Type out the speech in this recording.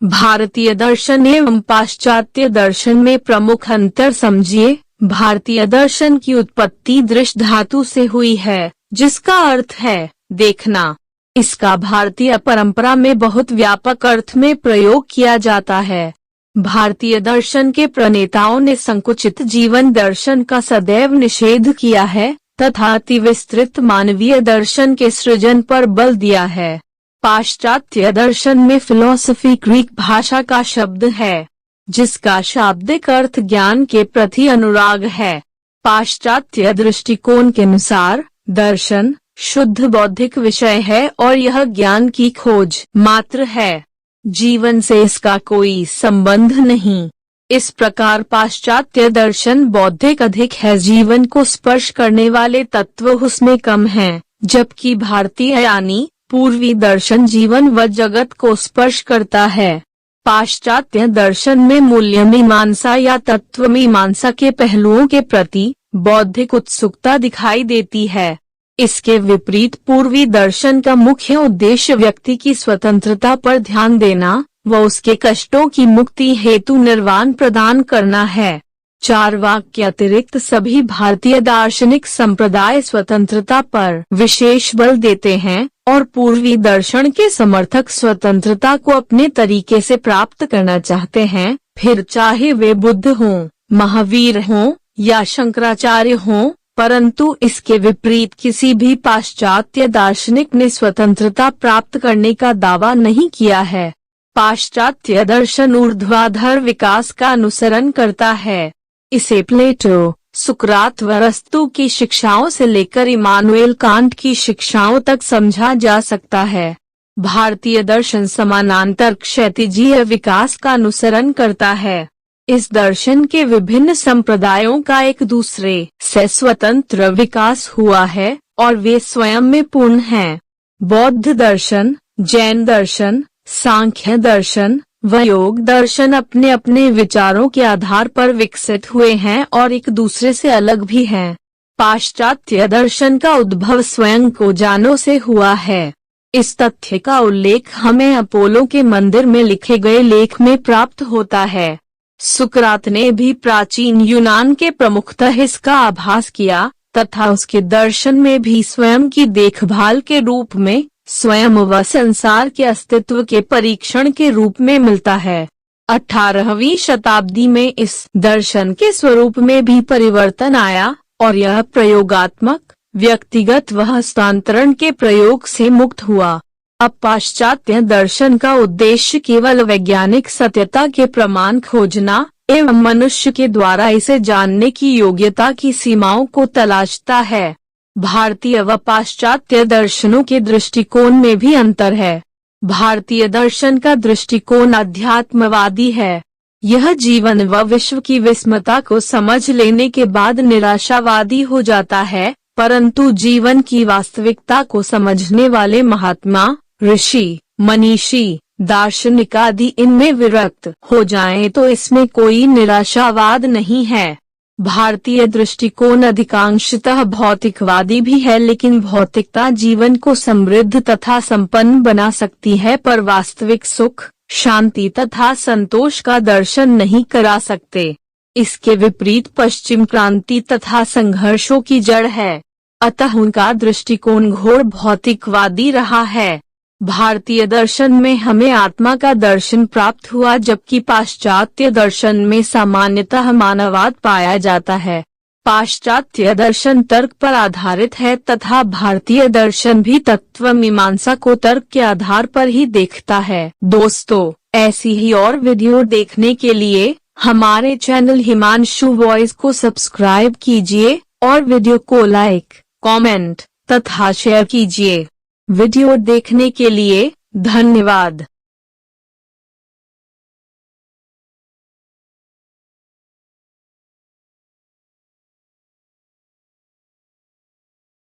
भारतीय दर्शन एवं पाश्चात्य दर्शन में प्रमुख अंतर समझिए। भारतीय दर्शन की उत्पत्ति दृश्य धातु से हुई है, जिसका अर्थ है देखना। इसका भारतीय परंपरा में बहुत व्यापक अर्थ में प्रयोग किया जाता है। भारतीय दर्शन के प्रणेताओं ने संकुचित जीवन दर्शन का सदैव निषेध किया है तथा अति विस्तृत मानवीय दर्शन के सृजन पर बल दिया है। पाश्चात्य दर्शन में फिलॉसफी ग्रीक भाषा का शब्द है, जिसका शाब्दिक अर्थ ज्ञान के प्रति अनुराग है। पाश्चात्य दृष्टिकोण के अनुसार दर्शन शुद्ध बौद्धिक विषय है और यह ज्ञान की खोज मात्र है, जीवन से इसका कोई संबंध नहीं। इस प्रकार पाश्चात्य दर्शन बौद्धिक अधिक है, जीवन को स्पर्श करने वाले तत्व उसमें कम हैं, जबकि भारतीय यानी पूर्वी दर्शन जीवन व जगत को स्पर्श करता है। पाश्चात्य दर्शन में मूल्य मीमांसा या तत्व मीमांसा के पहलुओं के प्रति बौद्धिक उत्सुकता दिखाई देती है। इसके विपरीत पूर्वी दर्शन का मुख्य उद्देश्य व्यक्ति की स्वतंत्रता पर ध्यान देना व उसके कष्टों की मुक्ति हेतु निर्वाण प्रदान करना है। चारवाक के अतिरिक्त सभी भारतीय दार्शनिक संप्रदाय स्वतंत्रता पर विशेष बल देते हैं और पूर्वी दर्शन के समर्थक स्वतंत्रता को अपने तरीके से प्राप्त करना चाहते हैं, फिर चाहे वे बुद्ध हों, महावीर हों या शंकराचार्य हों। परंतु इसके विपरीत किसी भी पाश्चात्य दार्शनिक ने स्वतंत्रता प्राप्त करने का दावा नहीं किया है। पाश्चात्य दर्शन ऊर्ध्वाधर विकास का अनुसरण करता है। इसे प्लेटो, सुकरात व अरस्तू की शिक्षाओं से लेकर इमानुएल कांट की शिक्षाओं तक समझा जा सकता है। भारतीय दर्शन समानांतर क्षैतिजीय विकास का अनुसरण करता है। इस दर्शन के विभिन्न संप्रदायों का एक दूसरे से स्वतंत्र विकास हुआ है और वे स्वयं में पूर्ण हैं। बौद्ध दर्शन, जैन दर्शन, सांख्य दर्शन व योग दर्शन अपने अपने विचारों के आधार पर विकसित हुए हैं और एक दूसरे से अलग भी हैं। पाश्चात्य दर्शन का उद्भव स्वयं को जानो से हुआ है। इस तथ्य का उल्लेख हमें अपोलो के मंदिर में लिखे गए लेख में प्राप्त होता है। सुकरात ने भी प्राचीन यूनान के प्रमुखतः इसका आभास किया तथा उसके दर्शन में भी स्वयं की देखभाल के रूप में स्वयं व संसार के अस्तित्व के परीक्षण के रूप में मिलता है। 18वीं शताब्दी में इस दर्शन के स्वरूप में भी परिवर्तन आया और यह प्रयोगात्मक, व्यक्तिगत व हस्तांतरण के प्रयोग से मुक्त हुआ। अब पाश्चात्य दर्शन का उद्देश्य केवल वैज्ञानिक सत्यता के प्रमाण खोजना एवं मनुष्य के द्वारा इसे जानने की योग्यता की सीमाओं को तलाशता है। भारतीय व पाश्चात्य दर्शनों के दृष्टिकोण में भी अंतर है। भारतीय दर्शन का दृष्टिकोण अध्यात्मवादी है। यह जीवन व विश्व की विस्मता को समझ लेने के बाद निराशावादी हो जाता है, परंतु जीवन की वास्तविकता को समझने वाले महात्मा, ऋषि, मनीषी, दार्शनिक आदि इनमें विरक्त हो जाएं तो इसमें कोई निराशावाद नहीं है। भारतीय दृष्टिकोण अधिकांशतः भौतिकवादी भी है, लेकिन भौतिकता जीवन को समृद्ध तथा संपन्न बना सकती है पर वास्तविक सुख, शांति तथा संतोष का दर्शन नहीं करा सकते। इसके विपरीत पश्चिम क्रांति तथा संघर्षों की जड़ है, अतः उनका दृष्टिकोण घोर भौतिकवादी रहा है। भारतीय दर्शन में हमें आत्मा का दर्शन प्राप्त हुआ, जबकि पाश्चात्य दर्शन में सामान्यतः मानववाद पाया जाता है। पाश्चात्य दर्शन तर्क पर आधारित है तथा भारतीय दर्शन भी तत्व मीमांसा को तर्क के आधार पर ही देखता है। दोस्तों, ऐसी ही और वीडियो देखने के लिए हमारे चैनल हिमांशु वॉइस को सब्सक्राइब कीजिए और वीडियो को लाइक, कमेंट तथा शेयर कीजिए। वीडियो देखने के लिए धन्यवाद।